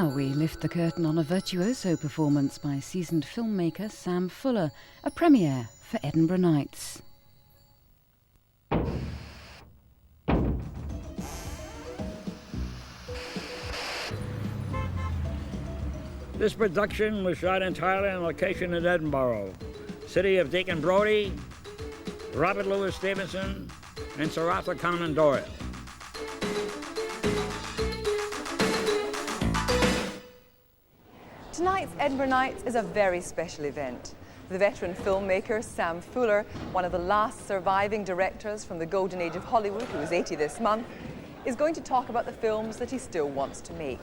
Now we lift the curtain on a virtuoso performance by seasoned filmmaker Sam Fuller, a premiere for Edinburgh Nights. This production was shot entirely on location in Edinburgh, city of Deacon Brodie, Robert Louis Stevenson, and Sir Arthur Conan Doyle. Tonight's Edinburgh Nights is a very special event. The veteran filmmaker Sam Fuller, one of the last surviving directors from the golden age of Hollywood, who is 80 this month, is going to talk about the films that he still wants to make.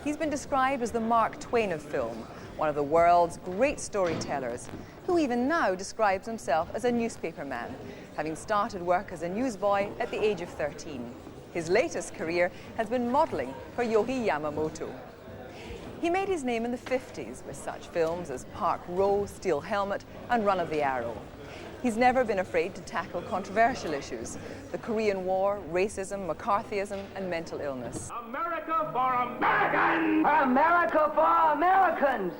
He's been described as the Mark Twain of film, one of the world's great storytellers, who even now describes himself as a newspaperman, having started work as a newsboy at the age of 13. His latest career has been modelling for Yohei Yamamoto. He made his name in the 50s with such films as Park Row, Steel Helmet and Run of the Arrow. He's never been afraid to tackle controversial issues, the Korean War, racism, McCarthyism and mental illness. America for Americans! America for Americans!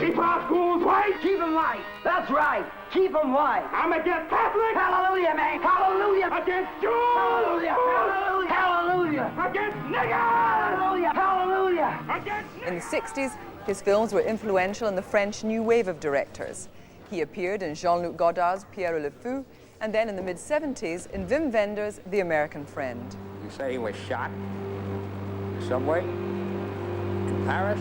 Keep our schools white! Keep them white! That's right! Keep them white! I'm against Catholics! Hallelujah, man! Hallelujah! Against Jews! Hallelujah! Hallelujah! Hallelujah! Against niggers! Hallelujah! Hallelujah! Against In the 60s, his films were influential in the French new wave of directors. He appeared in Jean-Luc Godard's Pierre Le Fou, and then in the mid-70s in Wim Wenders' The American Friend. You say he was shot in the subway in Paris?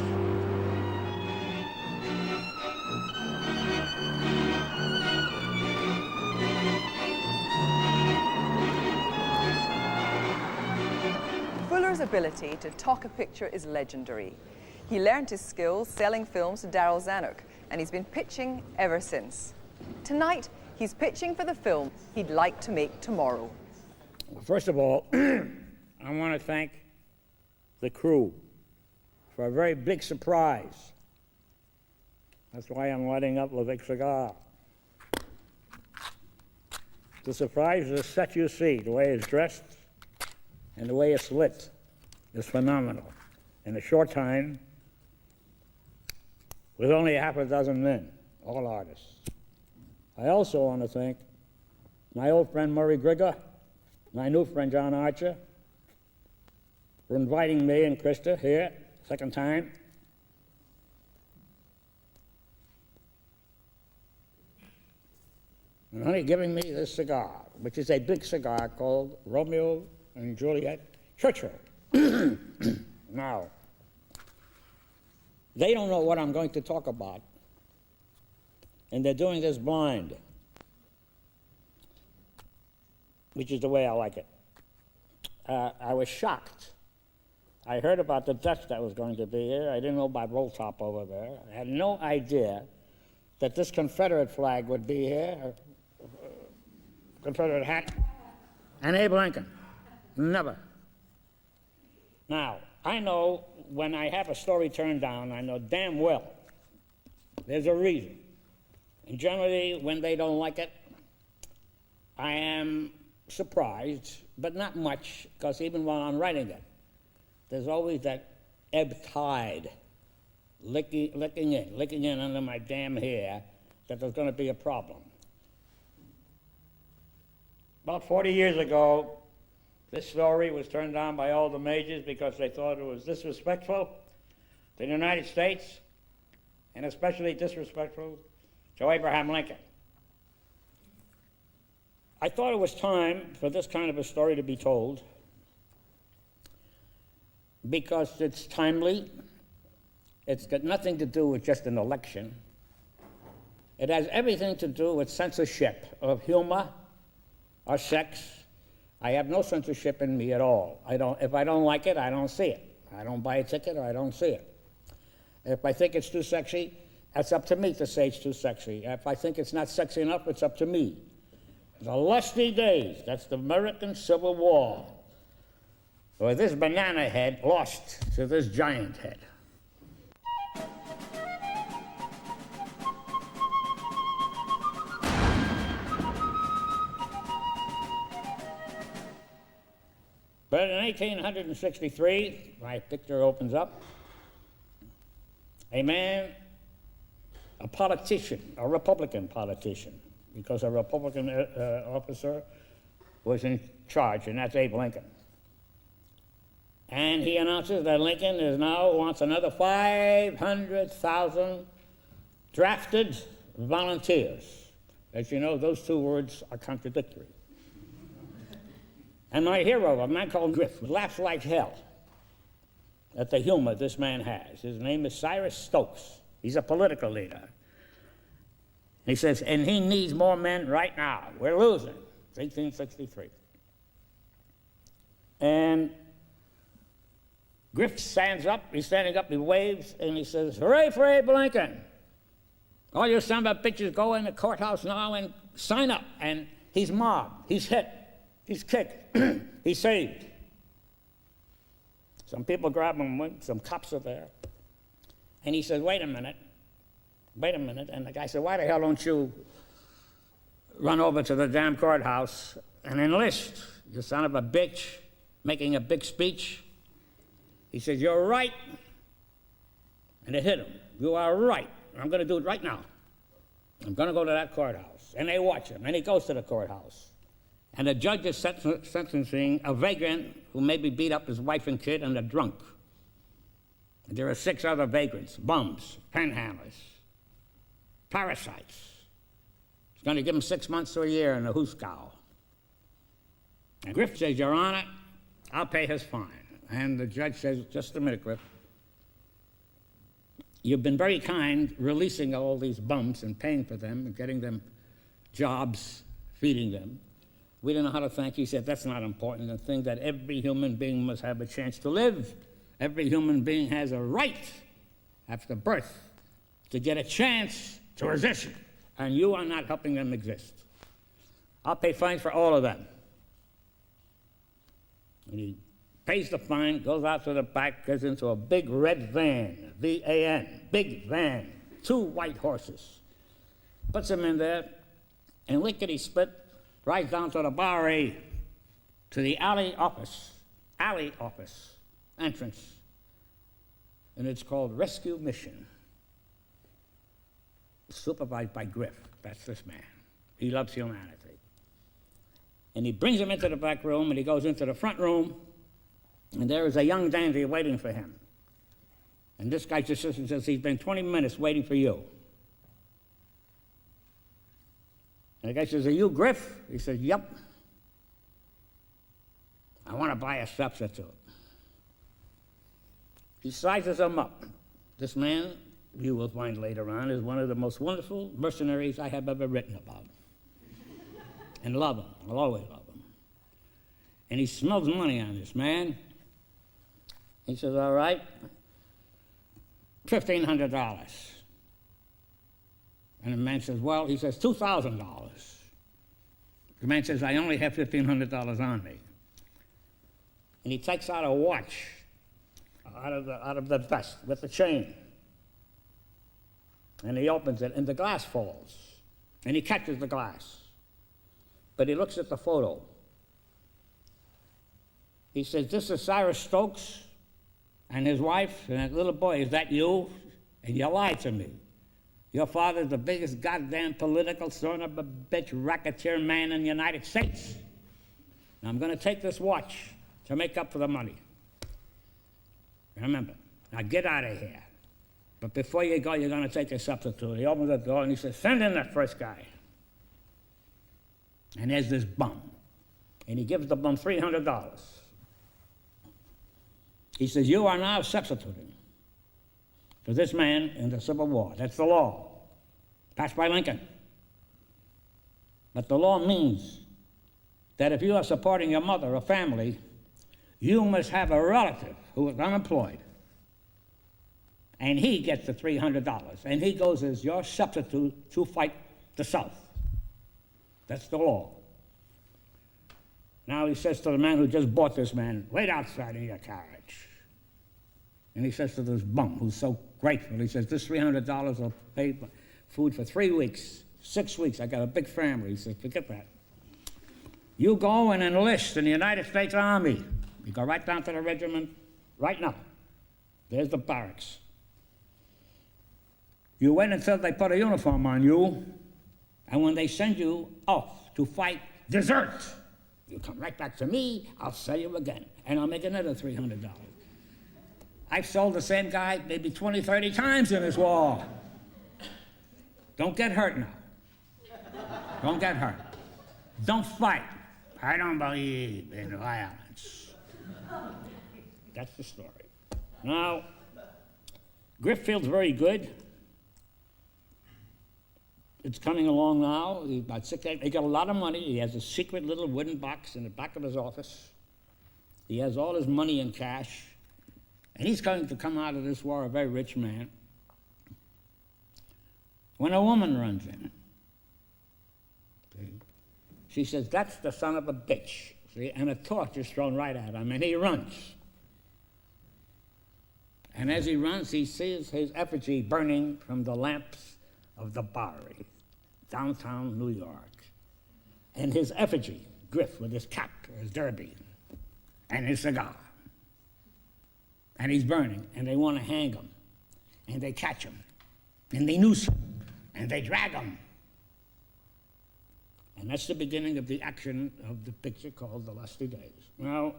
Fuller's ability to talk a picture is legendary. He learned his skills selling films to Darryl Zanuck, and he's been pitching ever since. Tonight, he's pitching for the film he'd like to make tomorrow. First of all, I want to thank the crew for a very big surprise. That's why I'm lighting up a big cigar. The surprise is the set you see, the way it's dressed and the way it's lit is phenomenal. In a short time, with only half a dozen men, all artists. I also want to thank my old friend Murray Grigger, my new friend John Archer, for inviting me and Krista here, second time. And only giving me this cigar, which is a big cigar called Romeo and Juliet Churchill. Now, they don't know what I'm going to talk about, and they're doing this blind, which is the way I like it. I was shocked. I heard about the Dutch that was going to be here. I didn't know about Roll Top over there. I had no idea that this Confederate flag would be here, Confederate hat, and Abe Lincoln. Never. Now, I know when I have a story turned down, I know damn well there's a reason. And generally, when they don't like it, I am surprised, but not much, because even while I'm writing it, there's always that ebb tide licking in under my damn hair, that there's going to be a problem. About 40 years ago, this story was turned down by all the majors because they thought it was disrespectful to the United States, and especially disrespectful to Abraham Lincoln. I thought it was time for this kind of a story to be told because it's timely. It's got nothing to do with just an election. It has everything to do with censorship of humor or sex. I have no censorship in me at all. If I don't like it, I don't see it. I don't buy a ticket or I don't see it. If I think it's too sexy, it's up to me to say it's too sexy. If I think it's not sexy enough, it's up to me. The lusty days, that's the American Civil War, where this banana head lost to this giant head. But in 1863, my picture opens up, a man, a politician, a Republican politician, because a Republican officer was in charge, and that's Abe Lincoln. And he announces that Lincoln wants another 500,000 drafted volunteers. As you know, those two words are contradictory. And my hero, a man called Griff, laughs like hell at the humor this man has. His name is Cyrus Stokes. He's a political leader. He says, and he needs more men right now. We're losing. It's 1863. And Griff stands up, he's standing up, he waves, and he says, hooray for Abe Lincoln. All you son of a bitches go in the courthouse now and sign up. And he's mobbed, he's hit, he's kicked, he's saved. Some people grab him, some cops are there. And he says, wait a minute. And the guy said, why the hell don't you run over to the damn courthouse and enlist, you son of a bitch, making a big speech? He says, you're right. And it hit him. You are right. I'm going to do it right now. I'm going to go to that courthouse. And they watch him. And he goes to the courthouse. And the judge is sentencing a vagrant who maybe beat up his wife and kid and a drunk. And there are 6 other vagrants, bums, panhandlers, parasites. He's going to give him 6 months to a year in the hoosegow. And Griff says, Your Honor, I'll pay his fine. And the judge says, just a minute, Griff. You've been very kind releasing all these bums and paying for them and getting them jobs, feeding them. We don't know how to thank you. He said, that's not important. The thing that every human being must have a chance to live. Every human being has a right after birth to get a chance to exist. And you are not helping them exist. I'll pay fines for all of them. And he pays the fine, goes out to the back, gets into a big red van, V-A-N, big van, 2 white horses. Puts them in there, and lickety-split, rides down to the bar A, to the alley office entrance. And it's called Rescue Mission. Supervised by Griff. That's this man. He loves humanity. And he brings him into the back room, and he goes into the front room, and there is a young dandy waiting for him. And this guy's assistant says, he's been 20 minutes waiting for you. And the guy says, are you Griff? He says, yep. I want to buy a substitute. He sizes him up. This man, you will find later on, is one of the most wonderful mercenaries I have ever written about. And love him. I'll always love him. And he smells money on this man. He says, all right, $1,500. And the man says, well, he says, $2,000. The man says, I only have $1,500 on me. And he takes out a watch out of the vest with the chain. And he opens it, and the glass falls. And he catches the glass. But he looks at the photo. He says, this is Cyrus Stokes and his wife and that little boy. Is that you? And you lied to me. Your father's the biggest goddamn political son of a bitch racketeer man in the United States. Now I'm going to take this watch to make up for the money. Remember, now get out of here. But before you go, you're going to take a substitute. He opens the door and he says, send in that first guy. And there's this bum. And he gives the bum $300. He says, you are now substituting for this man in the Civil War. That's the law, passed by Lincoln. But the law means that if you are supporting your mother or family, you must have a relative who is unemployed. And he gets the $300. And he goes as your substitute to fight the South. That's the law. Now he says to the man who just bought this man, wait outside in your carriage. And he says to this bum who's so grateful, he says, this $300 will pay for food for 3 weeks, 6 weeks. I got a big family. He says, forget that. You go and enlist in the United States Army. You go right down to the regiment right now. There's the barracks. You wait until they put a uniform on you, and when they send you off to fight desert, you come right back to me, I'll sell you again, and I'll make another $300. I've sold the same guy maybe 20, 30 times in this war. Don't get hurt now. Don't get hurt. Don't fight. I don't believe in violence. That's the story. Now, Griffith's very good. It's coming along now. He got a lot of money. He has a secret little wooden box in the back of his office. He has all his money in cash. And he's going to come out of this war a very rich man. When a woman runs in, she says, "That's the son of a bitch." See? And a torch is thrown right at him, and he runs. And as he runs, he sees his effigy burning from the lamps of the Bowery, downtown New York. And his effigy, Griff, with his cap, his derby, and his cigar. And he's burning, and they want to hang him. And they catch him, and they noose him, and they drag him. And that's the beginning of the action of the picture called The Lusty Days. Now,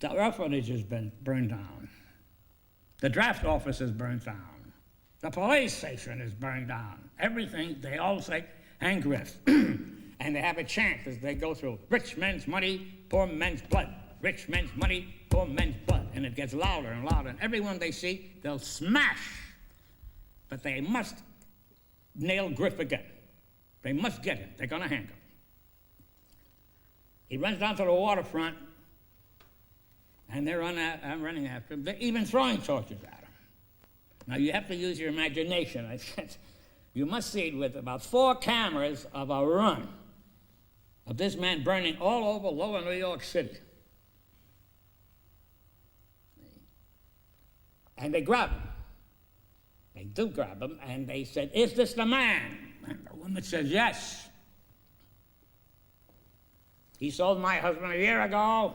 the orphanage has been burned down. The draft office is burned down. The police station is burned down. Everything, they all say, hang Griff. And they have a chant as they go through, rich men's money, poor men's blood. Rich men's money, poor men's blood. And it gets louder and louder. And everyone they see, they'll smash. But they must nail Griff again. They must get him. They're going to hang him. He runs down to the waterfront, and they're running after him. They're even throwing torches at him. Now, you have to use your imagination. I said, you must see it with about 4 cameras of a run of this man burning all over lower New York City. And they grab him. They do grab him, and they said, "Is this the man?" And the woman says, "Yes. He sold my husband a year ago."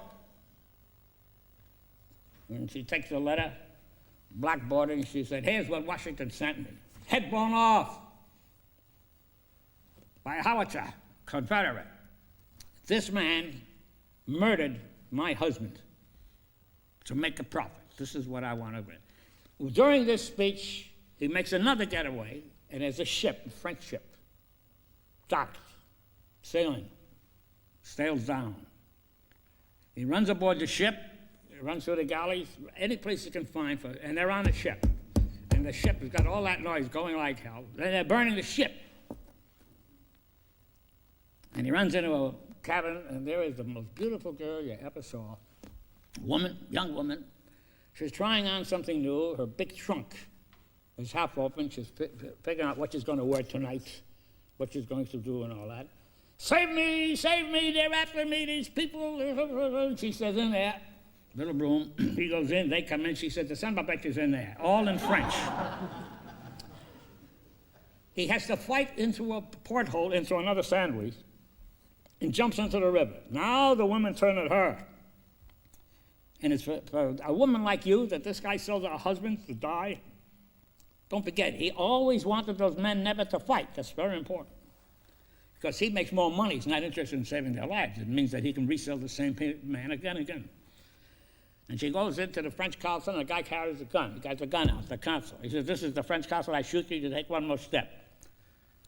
And she takes the letter, blackboard, and she said, "Here's what Washington sent me. Head blown off by a howitzer, Confederate. This man murdered my husband to make a profit. This is what I want to win." During this speech, he makes another getaway, and there's a ship, a French ship, docked, sailing, sails down. He runs aboard the ship, he runs through the galleys, any place he can find, and they're on the ship. And the ship has got all that noise going like hell. Then they're burning the ship. And he runs into a cabin, and there is the most beautiful girl you ever saw. Woman, young woman. She's trying on something new. Her big trunk is half open. She's figuring out what she's going to wear tonight, what she's going to do and all that. Save me, they're after me, these people. She says, in there, little room. He goes in, they come in. She says, the son of a bitch is in there, all in French. He has to fight into a porthole, into another sandwich, and jumps into the river. Now the women turn at her. And it's for a woman like you that this guy sells her husband to die. Don't forget, he always wanted those men never to fight. That's very important. Because he makes more money. He's not interested in saving their lives. It means that he can resell the same man again and again. And she goes into the French consul, and the guy carries a gun. He got the gun out, the consul. He says, "This is the French consul. I shoot you to take one more step."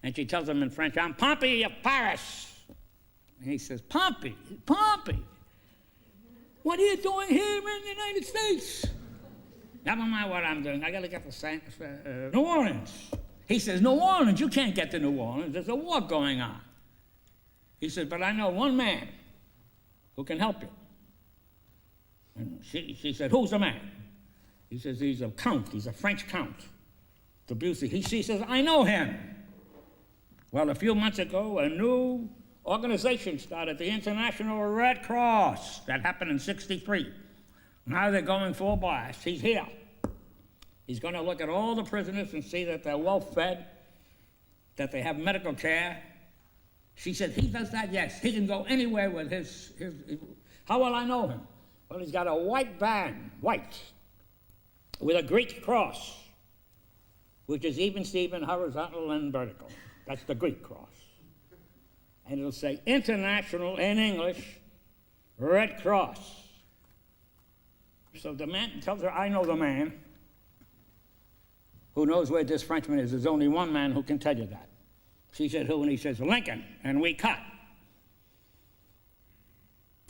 And she tells him in French, "I'm Pompey of Paris." And he says, "Pompey? What are you doing here in the United States?" "Never mind what I'm doing. I got to get to New Orleans." He says, "New Orleans? You can't get to New Orleans. There's a war going on." He says, "But I know one man who can help you." And she said, "Who's the man?" He says, "He's a count. He's a French count. Debussy." She says, "I know him." Well, a few months ago, a new organization started, the International Red Cross. That happened in '63. Now they're going full blast. He's here. He's going to look at all the prisoners and see that they're well fed, that they have medical care. She said, he does that? Yes. He can go anywhere with his. How will I know him? Well, he's got a white band, white, with a Greek cross, which is even, Steven, horizontal, and vertical. That's the Greek cross. And it'll say International in English, Red Cross. So the man tells her, I know the man who knows where this Frenchman is. There's only one man who can tell you that. She said, who? And he says, Lincoln. And we cut.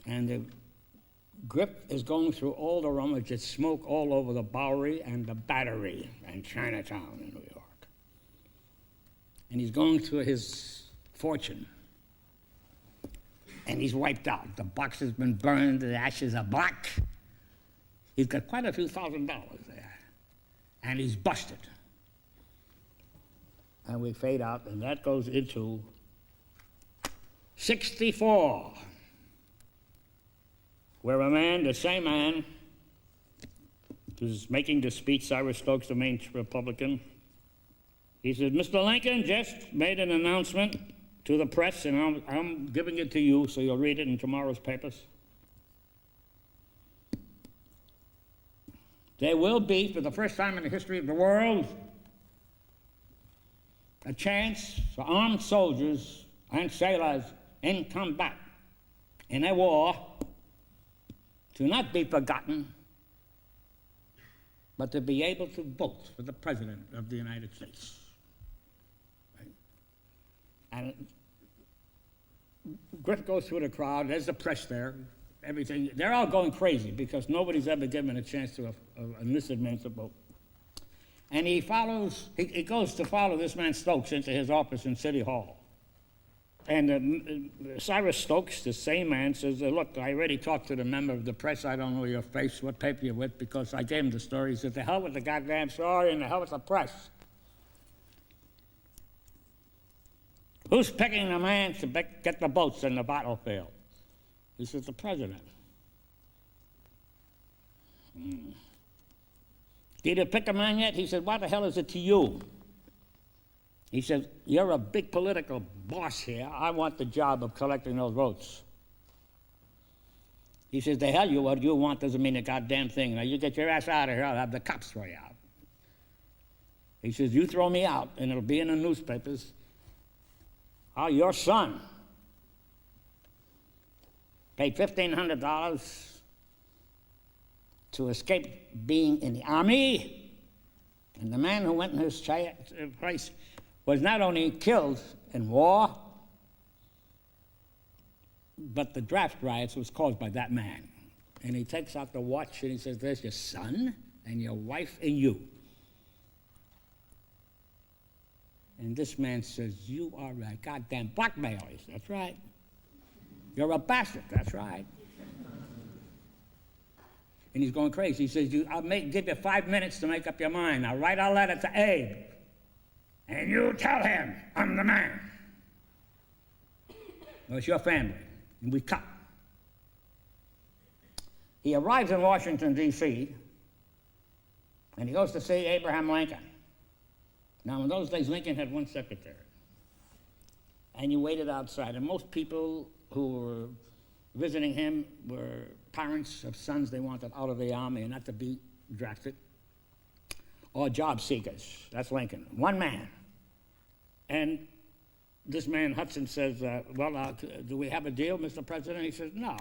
And the grip is going through all the rummage. It's smoke all over the Bowery and the Battery and Chinatown in New York. And he's going through his fortune. And he's wiped out. The box has been burned. The ashes are black. He's got quite a few $1,000s there. And he's busted. And we fade out, and that goes into 64, where a man, the same man, who's making the speech, Cyrus Stokes, the main Republican, he said, Mr. Lincoln just made an announcement to the press, and I'm giving it to you so you'll read it in tomorrow's papers. There will be, for the first time in the history of the world, a chance for armed soldiers and sailors in combat in a war to not be forgotten, but to be able to vote for the President of the United States. Right? And Griff goes through the crowd, there's the press there, everything. They're all going crazy because nobody's ever given a chance to enlisted men to vote. And he goes to follow this man Stokes into his office in City Hall. And Cyrus Stokes, the same man, says, look, I already talked to the member of the press. I don't know your face, what paper you're with, because I gave him the story. He said, the hell with the goddamn story and the hell with the press. Who's picking the man to get the votes in the battlefield? He says, the president. Did you pick a man yet? He said, what the hell is it to you? He said, you're a big political boss here. I want the job of collecting those votes. He says, the hell what you want doesn't mean a goddamn thing. Now, you get your ass out of here, I'll have the cops throw you out. He says, you throw me out, and it'll be in the newspapers. Oh, your son paid $1,500 to escape being in the army, and the man who went in his place was not only killed in war, but the draft riots was caused by that man. And he takes out the watch and he says, there's your son and your wife and you. And this man says, you are a goddamn blackmailer. He says, that's right. You're a bastard. That's right. And he's going crazy. He says, I'll give you 5 minutes to make up your mind. I'll write a letter to Abe. And you tell him I'm the man. Well, it's your family. And we cut. He arrives in Washington, D.C., and he goes to see Abraham Lincoln. Now, in those days, Lincoln had one secretary. And you waited outside. And most people who were visiting him were parents of sons they wanted out of the army and not to be drafted, or job seekers. That's Lincoln. One man. And this man, Hudson, says, do we have a deal, Mr. President? He says, no.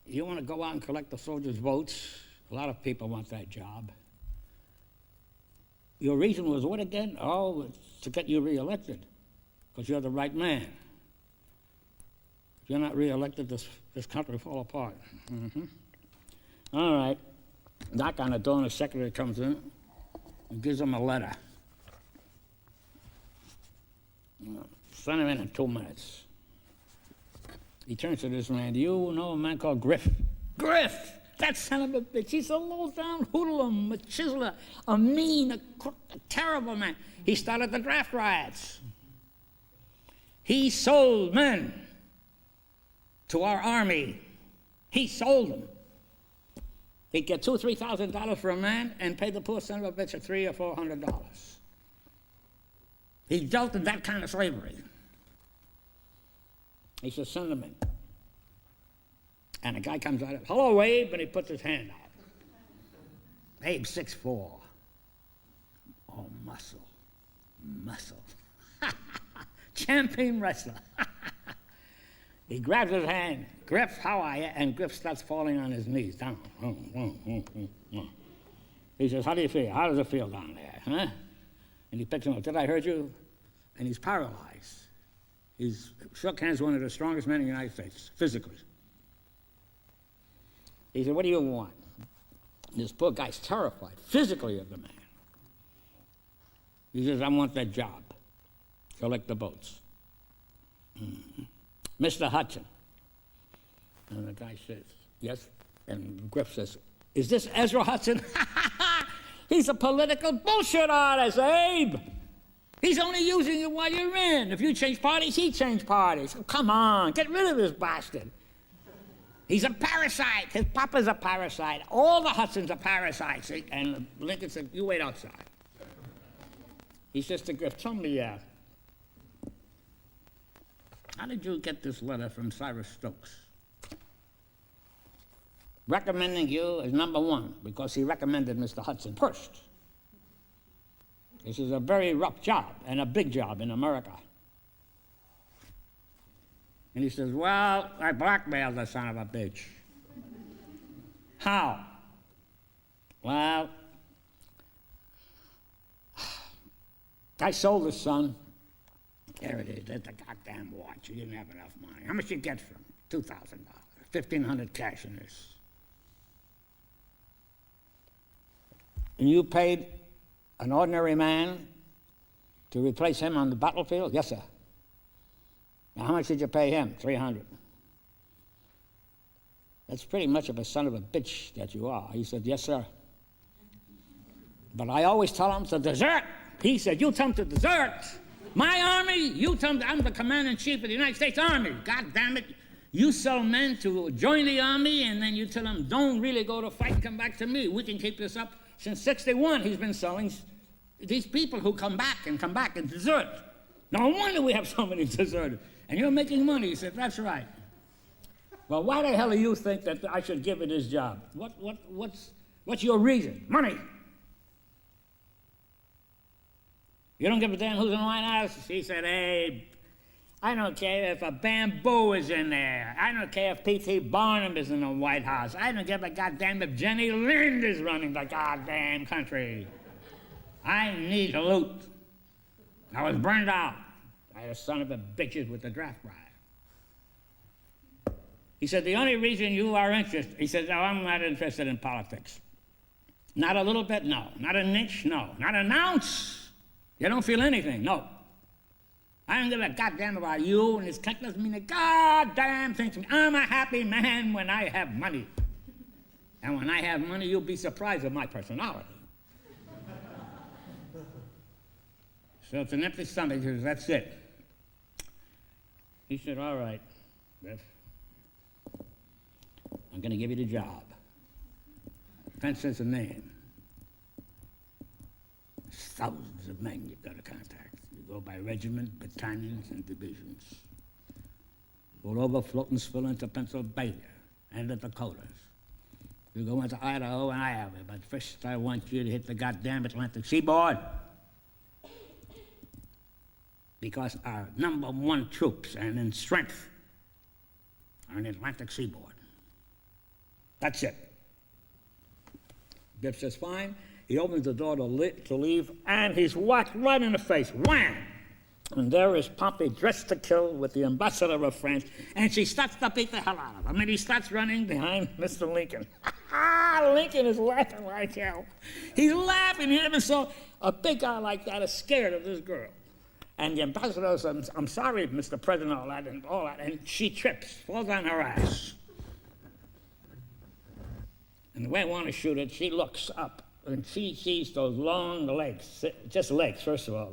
You want to go out and collect the soldiers' votes? A lot of people want that job. Your reason was what again? Oh, it's to get you reelected, because you're the right man. If you're not reelected, this country will fall apart. Mm-hmm. All right. Knock on the door, and the secretary comes in and gives him a letter. Send him in 2 minutes. He turns to this man. Do you know a man called Griff? Griff! That son of a bitch. He's a low-down hoodlum, a chiseler, a mean, a terrible man. He started the draft riots. He sold men to our army. He sold them. He'd get $2,000 or $3,000 for a man and pay the poor son of a bitch $300 or $400. He dealt in that kind of slavery. He says, send him in. And the guy comes out, hello, Abe, and he puts his hand out. Abe, 6'4". Oh, muscle. Champion wrestler. He grabs his hand. Griff, how are you? And Griff starts falling on his knees. Down. He says, how do you feel? How does it feel down there? Huh? And he picks him up. Did I hurt you? And he's paralyzed. He's shook hands with one of the strongest men in the United States, physically. He said, what do you want? This poor guy's terrified, physically, of the man. He says, I want that job. Collect the boats. Mr. Hudson. And the guy says, yes. And Griff says, is this Ezra Hudson? He's a political bullshit artist, Abe. He's only using you while you're in. If you change parties, he change parties. Oh, come on, get rid of this bastard. He's a parasite. His papa's a parasite. All the Hudsons are parasites. And Lincoln said, you wait outside. He says to Griff, tell me, how did you get this letter from Cyrus Stokes? Recommending you as number one, because he recommended Mr. Hudson first. This is a very rough job and a big job in America. And he says, well, I blackmailed the son of a bitch. How? Well, I sold his son. There it is. There's the goddamn watch. You didn't have enough money. How much you get from him? $2,000. $1,500 cash in this. And you paid an ordinary man to replace him on the battlefield? Yes, sir. Now, how much did you pay him? $300. That's pretty much of a son of a bitch that you are. He said, yes, sir. But I always tell him to desert. He said, you tell him to desert. My army, you tell him I'm the commander-in-chief of the United States Army. God damn it. You sell men to join the army, and then you tell them, don't really go to fight and come back to me. We can keep this up. Since 61, he's been selling these people who come back and desert. No wonder we have so many deserters. And you're making money. He said, that's right. Well, why the hell do you think that I should give it this job? What's your reason? Money. You don't give a damn who's in the White House? He said, hey, I don't care if a bamboo is in there. I don't care if P.T. Barnum is in the White House. I don't give a goddamn if Jenny Lind is running the goddamn country. I need loot. I was burned out by the son of a bitches with the draft bribe. He said, the only reason you are interested, he said, no, I'm not interested in politics. Not a little bit, no. Not an inch, no. Not an ounce. You don't feel anything, no. I don't give a goddamn about you, and this doesn't mean a goddamn thing to me. I'm a happy man when I have money. And when I have money, you'll be surprised at my personality. So it's an empty stomach, he says, that's it. He said, all right, Biff, I'm going to give you the job. Fencer's a name. There's thousands of men you've got to contact. You go by regiment, battalions, and divisions. Go over Floatensville into Pennsylvania and the Dakotas. You go into Idaho and Iowa, but first I want you to hit the goddamn Atlantic seaboard. Because our number one troops and in strength are in the Atlantic seaboard. That's it. Biff says, fine. He opens the door to leave, and he's whacked right in the face. Wham! And there is Pompey, dressed to kill, with the ambassador of France, and she starts to beat the hell out of him. And he starts running behind Mr. Lincoln. Lincoln is laughing like hell. He's laughing. He never saw a big guy like that is scared of this girl. And the ambassador says, I'm sorry, Mr. President, all that. And she trips, falls on her ass. And the way I want to shoot it, she looks up, and she sees those long legs, just legs, first of all.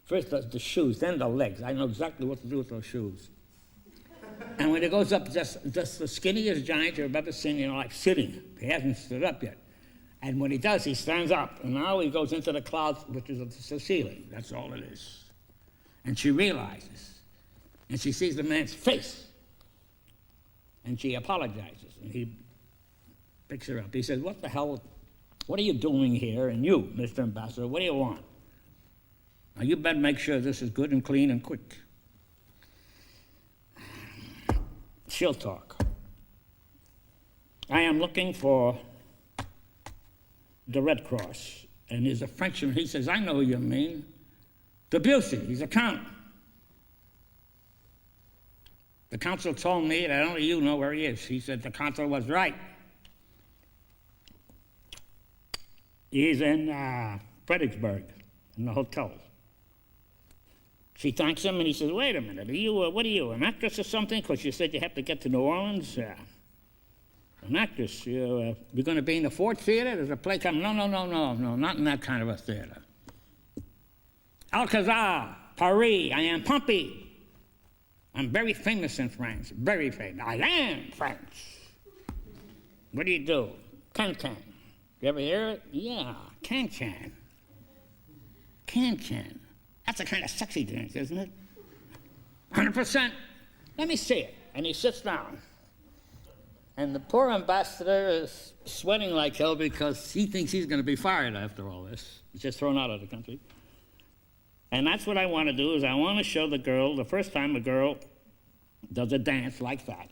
First the shoes, then the legs. I know exactly what to do with those shoes. And when it goes up, just the skinniest giant you've ever seen in your life, sitting. He hasn't stood up yet. And when he does, he stands up, and now he goes into the clouds, which is the ceiling. That's all it is. And she realizes, and she sees the man's face, and she apologizes, and he picks her up. He says, what the hell, what are you doing here? And you, Mr. Ambassador, what do you want? Now, you better make sure this is good and clean and quick. She'll talk. I am looking for the Red Cross. And there's a Frenchman, he says, I know who you mean. Debussy, he's a count. The consul told me that only you know where he is. He said the consul was right. He's in Fredericksburg, in the hotel. She thanks him, and he says, wait a minute, what are you, an actress or something? Because you said you have to get to New Orleans. An actress, you're going to be in the Ford Theater? There's a play coming. No, not in that kind of a theater. Alcazar, Paris, I am Pompey. I'm very famous in France, very famous. I am France. What do you do? Can-can. You ever hear it? Yeah, can-can. Can-can. That's a kind of sexy dance, isn't it? 100%. Let me see it. And he sits down. And the poor ambassador is sweating like hell because he thinks he's going to be fired after all this. He's just thrown out of the country. And that's what I want to do, is I want to show the girl, the first time a girl does a dance like that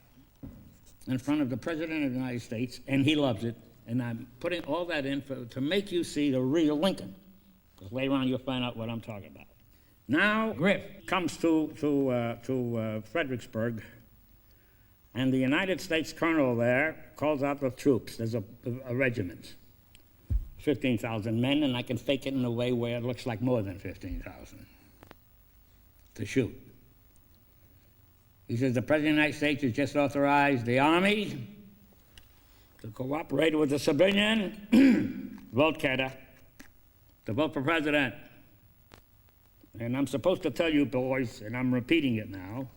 in front of the President of the United States, and he loves it. And I'm putting all that in to make you see the real Lincoln. Because later on you'll find out what I'm talking about. Now Griff comes to Fredericksburg, and the United States colonel there calls out the troops. There's a regiment, 15,000 men, and I can fake it in a way where it looks like more than 15,000 to shoot. He says the President of the United States has just authorized the Army to cooperate with the civilian vote getter to vote for president. And I'm supposed to tell you boys, and I'm repeating it now,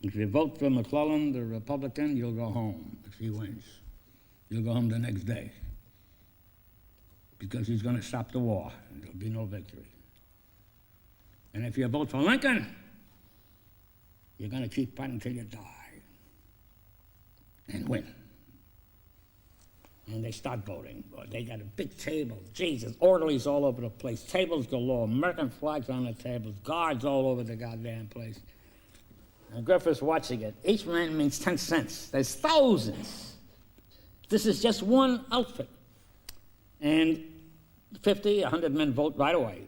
if you vote for McClellan, the Republican, you'll go home if he wins. You'll go home the next day because he's going to stop the war, and there'll be no victory. And if you vote for Lincoln, you're going to keep fighting until you die and win. And they start voting. They got a big table. Jesus, orderlies all over the place. Tables galore. American flags on the tables. Guards all over the goddamn place. And Griffith's watching it. Each man means 10 cents. There's thousands. This is just one outfit. And 50, 100 men vote right away.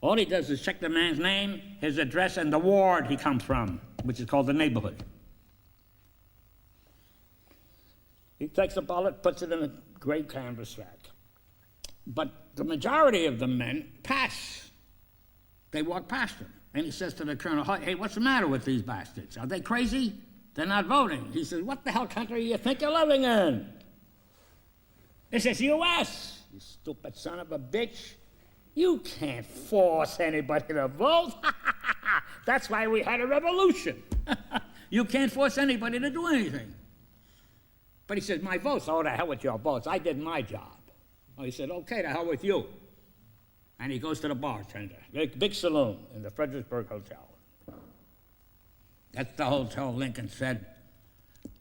All he does is check the man's name, his address, and the ward he comes from, which is called the neighborhood. He takes a ballot, puts it in a great canvas sack. But the majority of the men pass. They walk past him. And he says to the colonel, hey, what's the matter with these bastards? Are they crazy? They're not voting. He says, what the hell country do you think you're living in? This is U.S., you stupid son of a bitch. You can't force anybody to vote. That's why we had a revolution. You can't force anybody to do anything. But he says, my votes. Oh, the hell with your votes. I did my job. Oh, he said, okay, the hell with you. And he goes to the bartender, big saloon in the Fredericksburg Hotel. That's the hotel Lincoln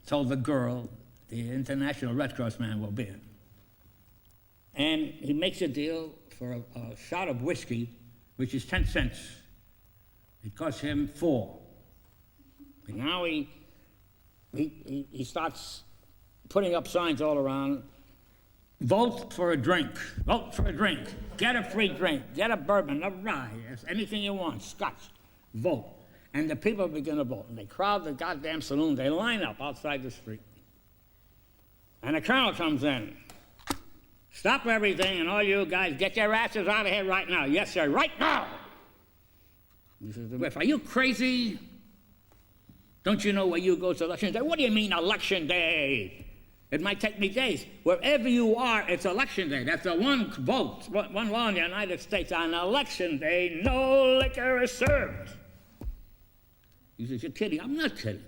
told the girl the International Red Cross man will be in. And he makes a deal for a shot of whiskey, which is 10 cents. It costs him 4. And now he starts putting up signs all around. Vote for a drink. Vote for a drink. Get a free drink. Get a bourbon, a rye, anything you want, scotch. Vote. And the people begin to vote. And they crowd the goddamn saloon. They line up outside the street. And the colonel comes in. Stop everything, and all you guys, get your asses out of here right now. Yes, sir, right now. He says, are you crazy? Don't you know where you go to election day? What do you mean election day? It might take me days. Wherever you are, it's election day. That's the one vote, one law in the United States. On election day, no liquor is served. He says, you're kidding. I'm not kidding.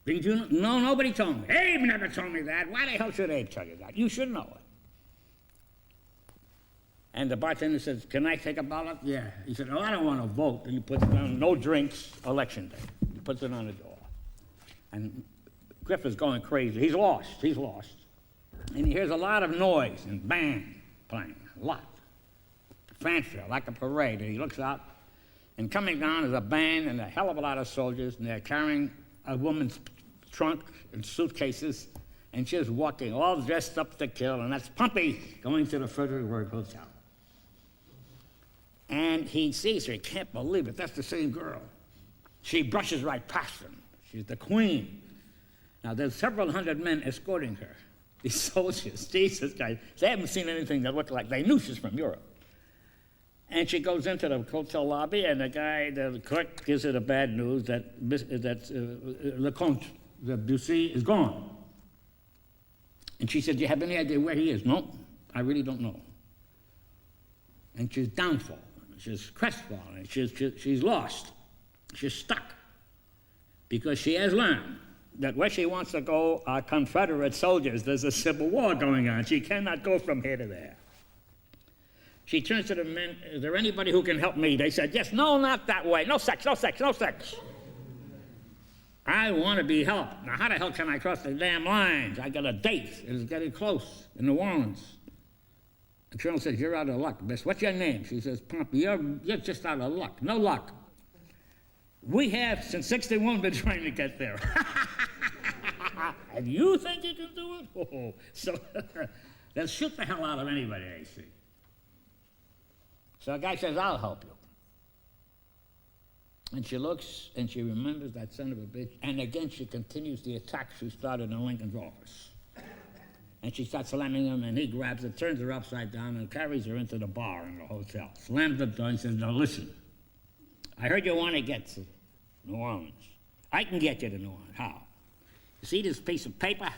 Didn't you know? No, nobody told me. Abe never told me that. Why the hell should Abe tell you that? You should know it. And the bartender says, can I take a ballot? Yeah. He said, oh, I don't want to vote. And he puts down no drinks, election day. He puts it on the door. And Griff is going crazy. He's lost. And he hears a lot of noise and band playing, a lot. Fanfare, like a parade. And he looks out, and coming down is a band and a hell of a lot of soldiers, and they're carrying a woman's trunk and suitcases, and she's walking all dressed up to kill, and that's Pumpy going to the Fredericksburg Hotel. And he sees her, he can't believe it, that's the same girl. She brushes right past him. She's the queen. Now, there's several hundred men escorting her. These soldiers, Jesus, guys, they haven't seen anything that looked like, they knew she's from Europe. And she goes into the hotel lobby, and the clerk gives her the bad news that Lecomte, the Bussy, is gone. And she said, do you have any idea where he is? No, I really don't know. And she's downfall. She's crestfallen. She's lost. She's stuck. Because she has learned that where she wants to go are Confederate soldiers. There's a civil war going on. She cannot go from here to there. She turns to the men, is there anybody who can help me? They said, yes, no, not that way. No sex, no sex, no sex. I want to be helped. Now, how the hell can I cross the damn lines? I got a date. It's getting close in New Orleans. The colonel says, you're out of luck, miss. What's your name? She says, Pompey, you're just out of luck. No luck. We have, since 61, been trying to get there. And you think you can do it? Oh, so they'll shoot the hell out of anybody they see. So a guy says, I'll help you. And she looks, and she remembers that son of a bitch, and again she continues the attack she started in Lincoln's office. And she starts slamming him, and he grabs her, turns her upside down, and carries her into the bar in the hotel. Slams the door and says, now listen, I heard you want to get to New Orleans. I can get you to New Orleans. How? You see this piece of paper?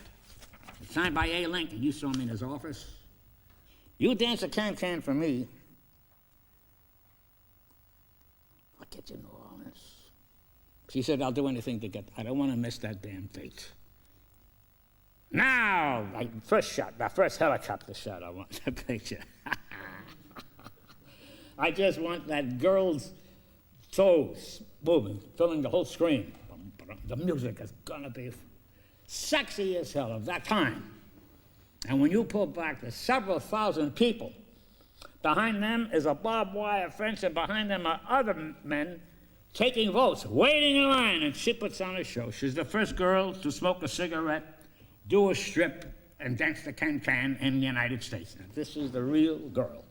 It's signed by A. Lincoln. You saw him in his office. You dance a can-can for me. I'll get you to New Orleans. She said, I'll do anything to get, I don't want to miss that damn date. Now, first helicopter shot, I want the picture. I just want that girl's toes moving, filling the whole screen. The music is gonna be sexy as hell of that time. And when you pull back, there's several thousand people. Behind them is a barbed wire fence, and behind them are other men taking votes, waiting in line, and she puts on a show. She's the first girl to smoke a cigarette, do a strip, and dance the can-can in the United States. Now, this is the real girl.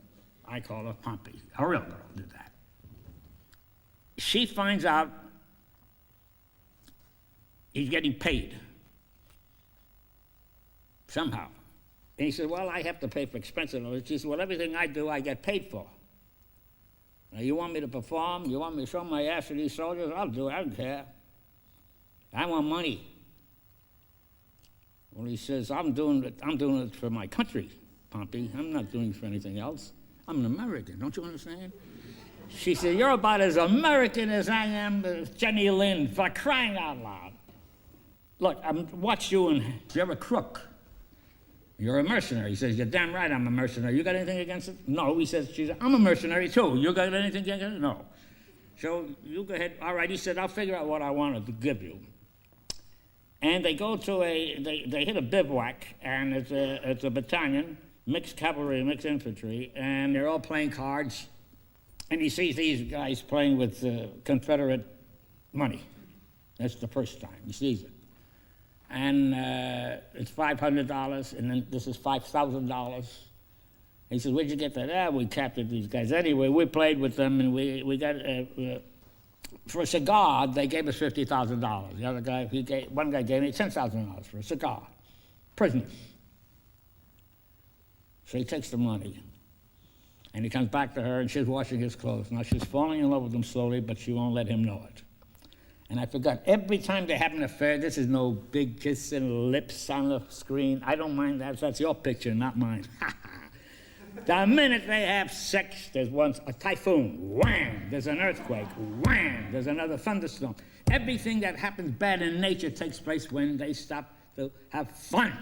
I call her Pompey. A real girl did that. She finds out he's getting paid somehow. And he said, well, I have to pay for expenses. She said, well, everything I do, I get paid for. Now, you want me to perform? You want me to show my ass to these soldiers? I'll do it. I don't care. I want money. Well, he says, I'm doing it for my country, Pompey. I'm not doing it for anything else. I'm an American. Don't you understand? She said, you're about as American as I am Jenny Lind, for crying out loud. Look, I watched you, and you're a crook. You're a mercenary. He says, you're damn right I'm a mercenary. You got anything against it? No. He says, I'm a mercenary too. You got anything against it? No. So you go ahead. All right. He said, I'll figure out what I wanted to give you. And they go to they hit a bivouac, and it's a battalion, mixed cavalry, mixed infantry, and they're all playing cards. And he sees these guys playing with Confederate money. That's the first time he sees it. And it's $500, and then this is $5,000. He says, where'd you get that? We captured these guys. Anyway, we played with them, and we got, for a cigar, they gave us $50,000. The other guy, one guy gave me $10,000 for a cigar. Prisoners. So he takes the money. And he comes back to her, and she's washing his clothes. Now, she's falling in love with him slowly, but she won't let him know it. And I forgot, every time they have an affair, this is no big kissing lips on the screen. I don't mind that. That's your picture, not mine. The minute they have sex, there's a typhoon, wham, there's an earthquake, wham, there's another thunderstorm. Everything that happens bad in nature takes place when they stop to have fun.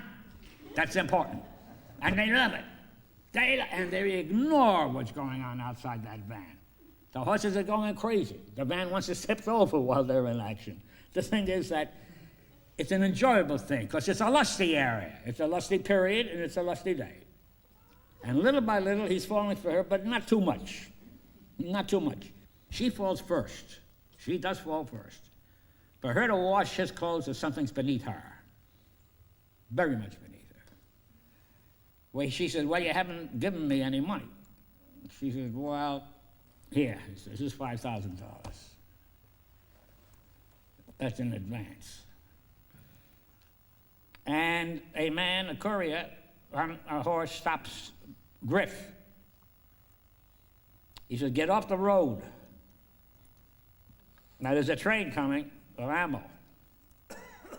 That's important. And they love it. And they ignore what's going on outside that van. The horses are going crazy. The van wants to tip over while they're in action. The thing is that it's an enjoyable thing because it's a lusty area. It's a lusty period and it's a lusty day. And little by little, he's falling for her, but not too much. Not too much. She falls first. She does fall first. For her to wash his clothes is something's beneath her. Very much beneath her. Well, she says, well, you haven't given me any money. She says, well, here. He says, this is $5,000. That's in advance. And a man, a courier, on a horse stops Griff. He says, get off the road. Now there's a train coming of ammo.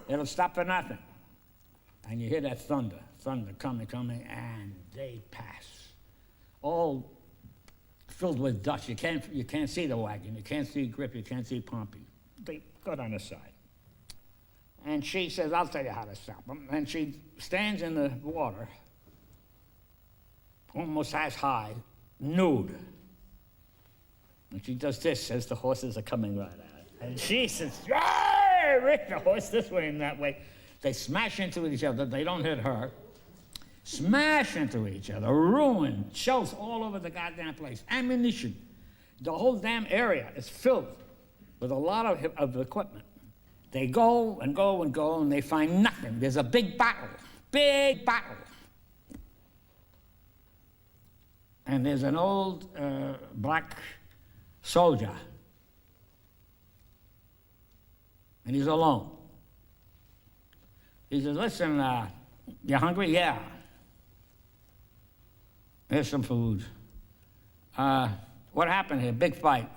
It'll stop for nothing. And you hear that thunder coming, and they pass. All filled with dust. You can't see the wagon. You can't see Griff. You can't see Pompey. They go down the side. And she says, I'll tell you how to stop them. And she stands in the water, almost as high, nude. And she does this as the horses are coming right at her. And she says, Rick the horse this way and that way. They smash into each other. They don't hit her. Smash into each other. Ruin. Shells all over the goddamn place. Ammunition. The whole damn area is filled with a lot of equipment. They go and go and go, and they find nothing. There's a big battle. Big battle. And there's an old black soldier. And he's alone. He says, listen, you hungry? Yeah. Here's some food. What happened here? Big fight.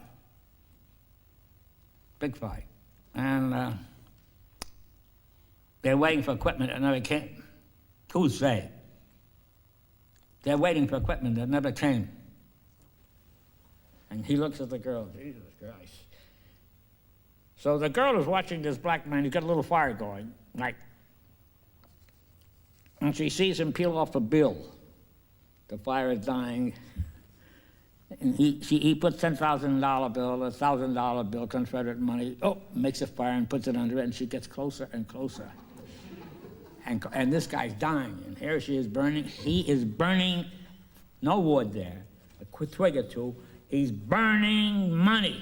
Big fight. And they're waiting for equipment that never came. Who's they? They're waiting for equipment that never came. And he looks at the girl. Jesus Christ. So the girl is watching this black man. He's got a little fire going, like, and she sees him peel off a bill. The fire is dying. And he puts $10,000 bill, $1,000 bill, Confederate money, makes a fire and puts it under it, and she gets closer and closer. And this guy's dying, and here she is burning. He is burning, no wood there, a twig or two. He's burning money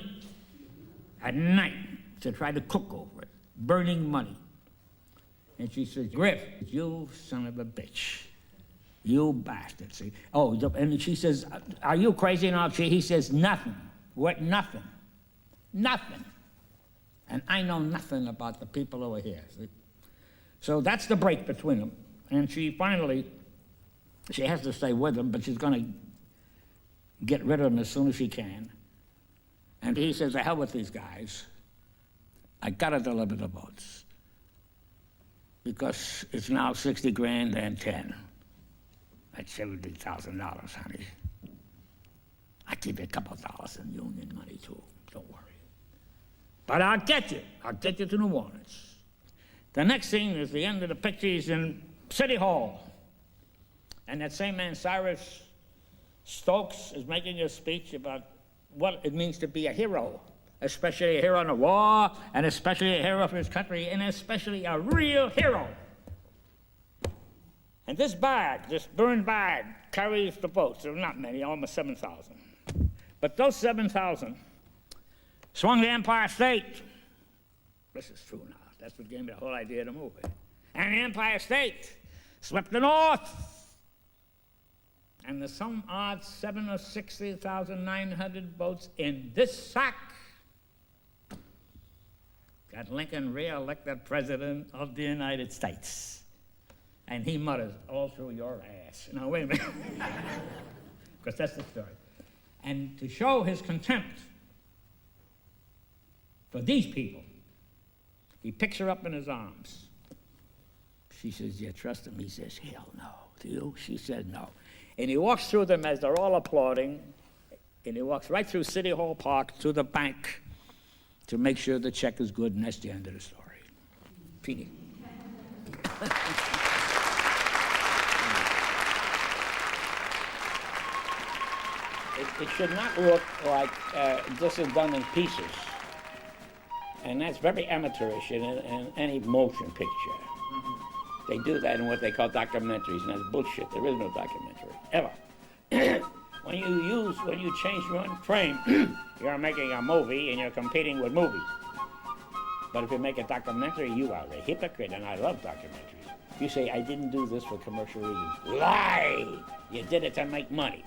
at night to try to cook over it, burning money. And she says, Griff, you son of a bitch. You bastard, see. And she says, are you crazy enough? He says, nothing. What, nothing? Nothing. And I know nothing about the people over here, see. So that's the break between them. And she has to stay with him, but she's going to get rid of him as soon as she can. And he says, the hell with these guys. I got to deliver the votes. Because it's now 60 grand and 10. That's $70,000, honey. I'll give you a couple of dollars in union money, too. Don't worry. But I'll get you. I'll get you to New Orleans. The next scene is the end of the picture. He's in City Hall. And that same man, Cyrus Stokes, is making a speech about what it means to be a hero, especially a hero in a war, and especially a hero for his country, and especially a real hero. And this bag, this burned bag, carries the votes. There are not many, almost 7,000. But those 7,000 swung the Empire State. This is true now. That's what gave me the whole idea of the movie. And the Empire State swept the North. And there's some odd 7 or 60,900 votes in this sack. Got Lincoln re-elected president of the United States. And he mutters, all through your ass. Now, wait a minute. Because that's the story. And to show his contempt for these people, he picks her up in his arms. She says, you trust him? He says, hell no. Do you? She said, no. And he walks through them as they're all applauding, and he walks right through City Hall Park to the bank to make sure the check is good, and that's the end of the story. Petey. It should not look like this is done in pieces. And that's very amateurish in any motion picture. They do that in what they call documentaries, and that's bullshit. There is no documentary, ever. When you change one frame, you're making a movie and you're competing with movies. But if you make a documentary, you are a hypocrite, and I love documentaries. You say, I didn't do this for commercial reasons. Lie! You did it to make money.